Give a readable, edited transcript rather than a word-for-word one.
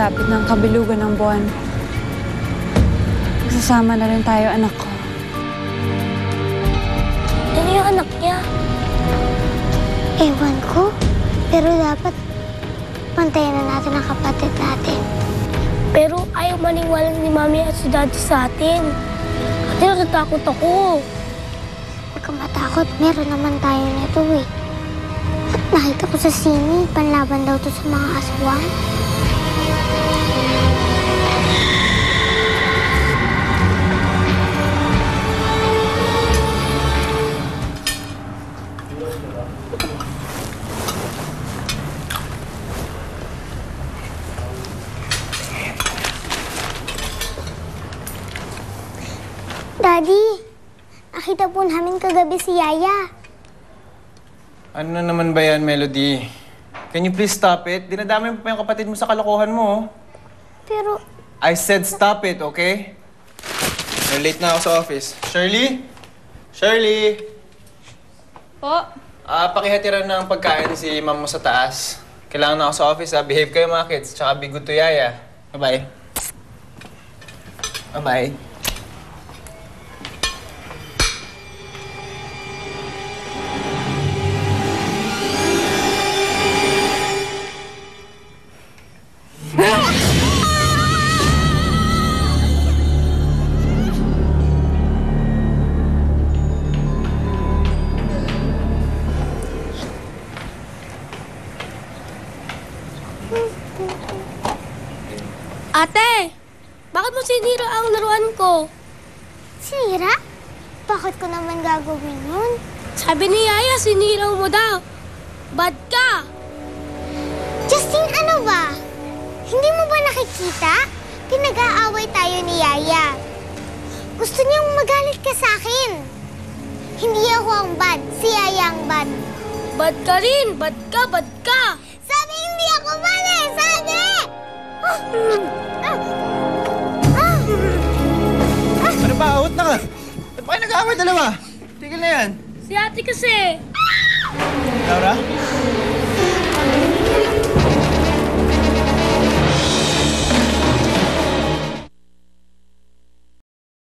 pagsapit ng kabilugan ng buwan. Magsasama na rin tayo, anak ko. Ano yung anak niya? Ewan ko. Pero dapat pantayin na natin ang kapatid natin. Pero ayaw maniwala ni Mami at si Daddy sa atin. At natatakot ako. Huwag kang matakot. Meron naman tayo nito eh. At nakita ko sa sini, panlaban daw to sa mga aswang. Daddy, nakita po namin kagabi si Yaya. Ano na naman ba yan, Melody? Can you please stop it? Dinadamay mo pa yung kapatid mo sa kalokohan mo, oh. Pero... I said stop it, okay? Late na ako sa office. Shirley? Shirley? Po? Pakihatiran ng pagkain si ma'am mo sa taas. Kailangan na ako sa office, ha? Behave kayo, mga kids. Tsaka be good to Yaya. Bye-bye. Bye-bye. Ate! Bakit mo sinira ang laruan ko? Sinira? Bakit ko naman gagawin yun? Sabi ni Yaya, sinira mo daw. Bad ka! Justin, ano ba? Hindi mo ba nakikita? Pinag-aaway tayo ni Yaya. Gusto niyang magalit ka sa akin. Hindi ako ang bad, si Yaya ang bad. Bad ka rin! Bad ka! Bad ka! Sabi hindi ako bad eh! Sabi! Ano ba? Out na ka! Ba't ba kayo nag-aaway dalawa? Tigil na yan. Si ate kasi. Laura?